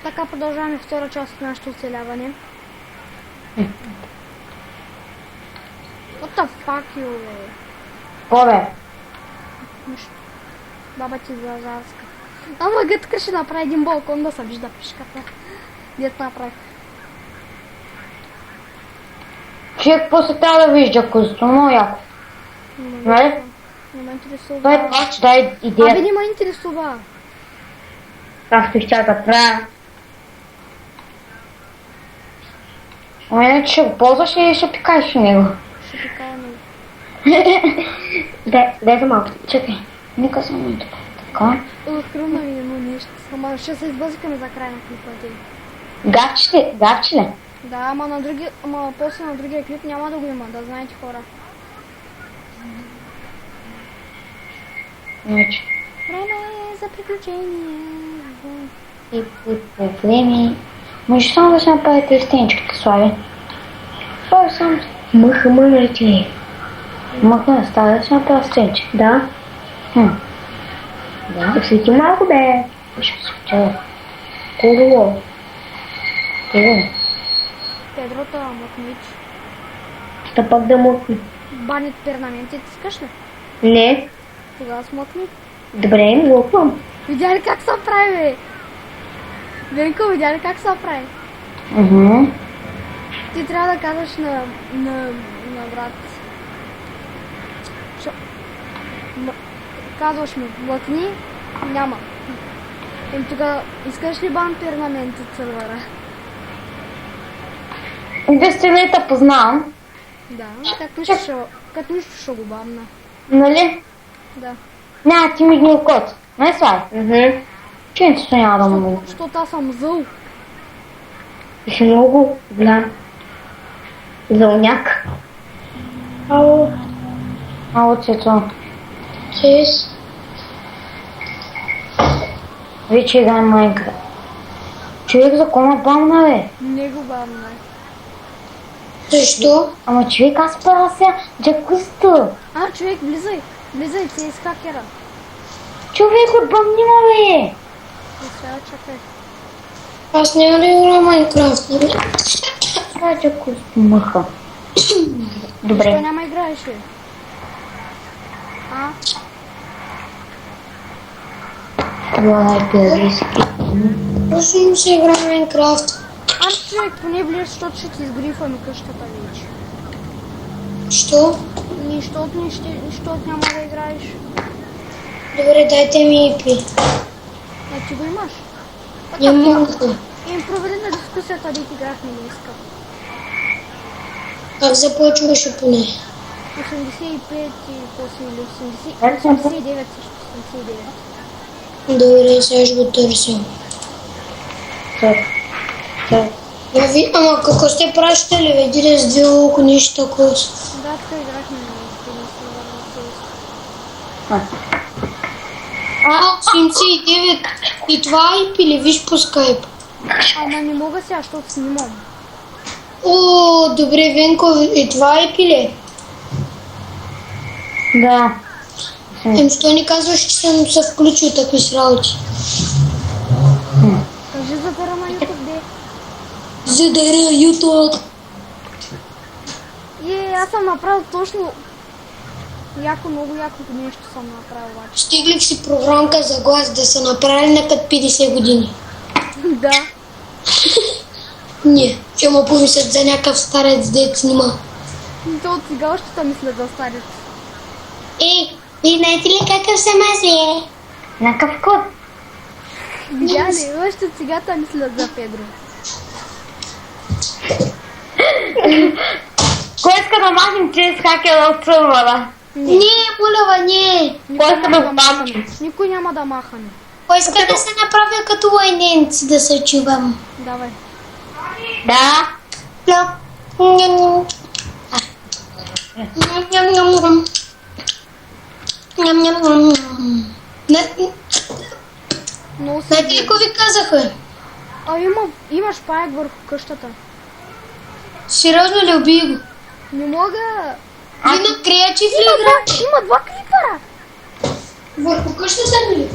Така продължаваме втора част от нашето оцеляване. What the fuck, you, бе? Ко, бе? Баба ти зазарска. Ама гътка ще направи един балкон да се вижда пешката. Дет направих. Човек после трябва да вижда козото, много яко. Нали? Не ме интересува. Той е това, че дай идея. Абе, не ме интересува. Както ще да правя. Ама иначе ще го ползваш и ще пикаеш в него. Ще пикая него. Дай за малко, чакай. Нека само и така. Хрумна ми едно нещо. Ама ще се избързикаме за край на клипа ти. Гавчи ли? Да, ама после на другия клип няма да го има, да знаете хора. Иначе. Време е за приключение. И по време. Може само да се направите стенчката, Слави. Слави само. Мъха. Мъха, става да се направя стенче. Да. Да. Свети малко, бе. Ще светя. Кого? Педрота мъкнич. Та пак да мъкни. Банят пернаментите искаш ли? Не. Тогава смъкни. Добре, мъквам. Видя ли как се прави, бе? Венко, видя ли как се прави? Ти трябва да казваш на брат. Казваш му, мъкни, няма. И тогава, искаш ли бан пернамент от сървъра? Дестинета познавам. Да, като нищо ще го бамна. Нали? Да. Няма ти мигнал код. Не, Слави? Ченцето няма да му. Защото аз съм зъл. Ти си много голям. Зълняк. Ало, Цецо. Чест. Вече играем Майнкрафт. Човек за кома бамна, бе. Не го бамна. Защо? Ама човек, аз правя сега джакузито. Човек, влизай, ти е с хакера. Човек, отбъмнима, бе. Сега чакай. Аз няма да игра Майнкрафт, нали? Това е джакузито, мъха. Защо Добре. няма играеш, бе? Това най-пиариски. Просто им се игра Майнкрафт. Човек, поне влез, защото ще ти изгрифаме къщата вече. Що? Защото няма да играеш. Добре, дайте ми IP. Ти го имаш? Няма. Провери на дискусията, да ти играхме днеска. Как започваше поне? 85 и после 89 също, 89. Добре, сега ще го търся. Ама какво сте пращали, видели с две луко, нищо такова? Да, така играхме на 79 и това IP ли виж по скайп? Ама не мога сега, защото снимам. О, добре, Венко, и това IP ли? Да. Що ни казваш, че съм се включил такви с работи? Кажи задара на YouTube, де. Задара YouTube. Аз съм направил точно много яко нещо съм направил обаче. Стиглих си програмка за глас да са направили на като 50 години. Да. Не, че му помислят за някакъв старец, дет снима. То от сега още те мислят за старец. И знаете ли какъв съм аз, бе? На какъв код? Видя ли? Още от сега те мислят за Педро. Кой иска да махнем чрез хакера от сървъра? Не, Булева, не. Кой иска да го махнем? Никой няма да махаме. Кой иска да се направя като лайненци, да се чувам? Давай. Да. Знаете ли какво ви казаха? Имаш паяк върху къщата. Сериозно ли, убий го? Не мога. Ви на креатив ли игра? Има два клипера. Върху къщата ли?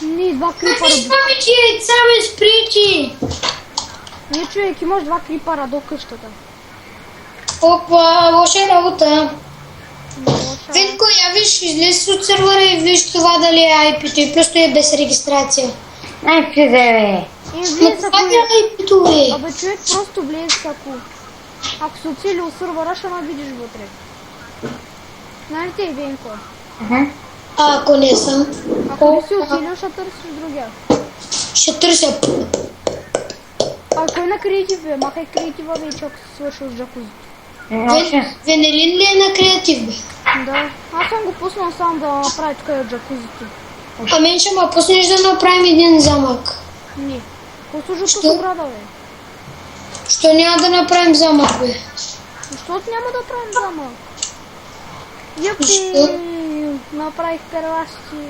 Не, два крипара. Ами ти яйца ме сприти! Не, човек, имаш два крипара до къщата. Опа, лоша работа. Лоша. Венко, я виж, излез от сервера и виж това дали е IP-то и просто е без регистрация. Ай, влезе, бе. И Но влез, това ако... е IP-то, бе. Абе, човек, просто влез, ако си оцелил сървъра, ще ме видиш вътре. Знаеш ли, Венко? А ако не съм, Ако не си оцелил, ще търсиш другия. ще търся. А кой на креатив, бе? Махай креатива вече, ако си свършил с джакузито. Венелин ли е на креатив, бе? Да. Аз съм го пуснал само да направи тук от джакузито. А мен ще ме пуснеш да направим един замък. Не. Послужи Що? по сграда, бе. Що няма да направим замък, бе? Защото няма да правим замък. Япи, Защо? направих терасти.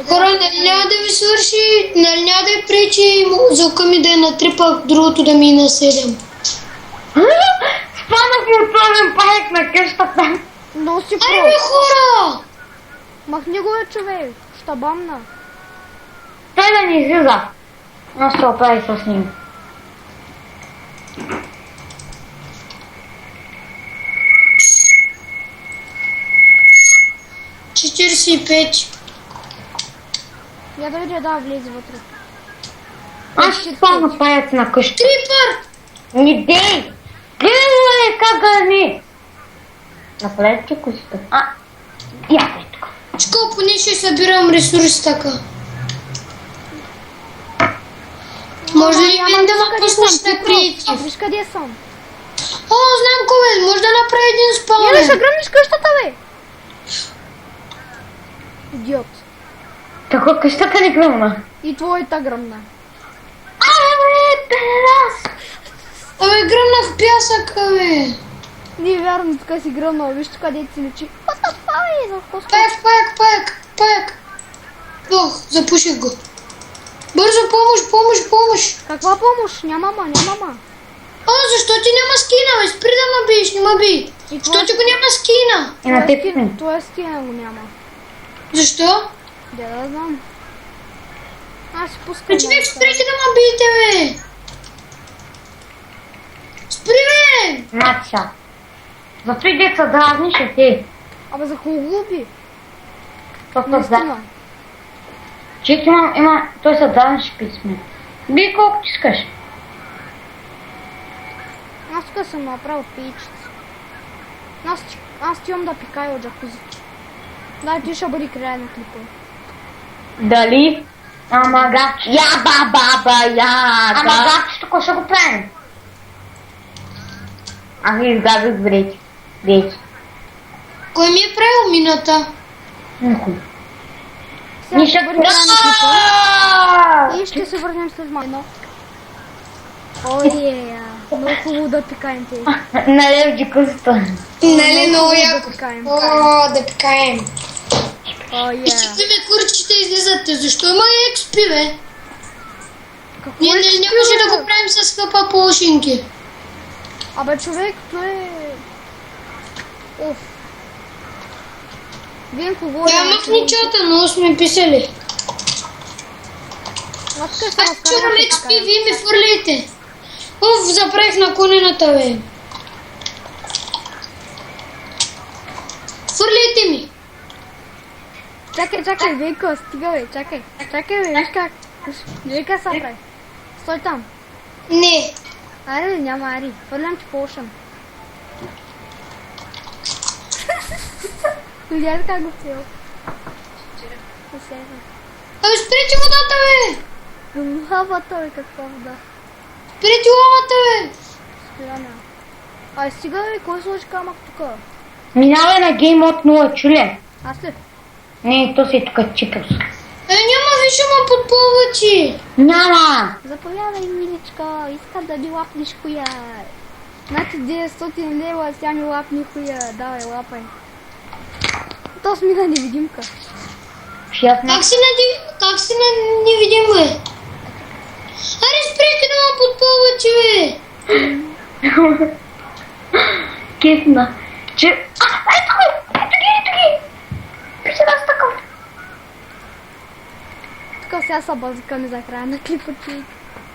Хора, нали няма да ви свърши, нали няма да я пречи звука ми да е на 3, пък другото да ми е на 7. Спанах и отворен паек на къщата. Но си Ай, бе, про. хора! Махни го, бе, човек. Щабамна. Той да ни излиза. Аз ще оправи с ним. Я дойде да влезе вътре. Аз ще спам паец на къща. Крипър! Не дей! Гледай, как да не! Направете ти косите. Я бе тук. Чко, поне ще събирам ресурси така. Може ли мен да ме пуснеш на креатив? Виж къде съм. О, знам кой, може да направи един Я спаунер. да ще гръмнеш къщата, бе. Идиот. Така къщата не гръмна. И твоята гръмна. Абе, педас! Абе, гръмна в пясъка, бе. Не е вярно, така си гръмнал. Виж къде си лечи. What the fuck, за какво Паек. Ох, запуших го. Бързо, помощ. Каква помощ? Няма. О, защо ти няма скина, бе? Спри да ме биеш, не ме би. И Защо ти го няма скина? И на теб ми. Твоя скина го няма. Защо? Да знам. Аз си пускам. Бе, човек, сприте да ме биете, бе. Спри, бе. Матша. За три деца дразниш е ти. Абе, за хубави. Просто Наистина. да. Чек има, той са дразниш писме. Би колко ти искаш. Аз тук съм направил пейчица. Аз ти имам да пикая от джакузито. Дай, ти ще бъде края на клипа. Дали? Ама гачи. Я баба, я. Ама гачи, тук ще го правим. Аз ги изгадах вече. Кой ми е правил мината? Никой. Сега ще бъде края на клипа. И ще се върнем след малко. Ое, много хубаво да пикаем те. Нали в джакузито. Нали, много Да яко. пикаем. О, да пикаем. Ое. Вижте, курчите излизате. Защо има експи, бе? Какво Ние е нямаше да такива? го правим с хъпа полушинки. Абе, човек, той е... Оф. Венко говори... Я махни чата, много сме писали. Аз къде Аз чувам експи, вие ми фърлите. Уф, запрех на конената, бе. Фърлите ми. Чакай, Венко, стига, бе, чакай. Чакай, бе, виж как. Виж как се прави. Стой там. Не. Аре, няма ари. Фърлям ти полшън. Видя ли как го цел? Абе, спрете водата, бе. Лавата, бе, каква вода. Спрете лавата, бе. Спираме. Ай, стига, бе, кой сложи камък тук? Минавай на гейм от 0, чуле. Аз ли? Не, то си е тук чипус. Няма, виж, ама подплавачи. Няма! Заповядай, миличка, искам да ми лапнеш хуя. Значи 900 лева, сега ми лапни хуя. Давай, лапай. То сме на невидимка. Как си на невидим, бе? Аре, спрете да ме подплавачи, бе. Кефна. Че... Ето ги! Пише нас такъв. сега са базикани за края на клипа, човек.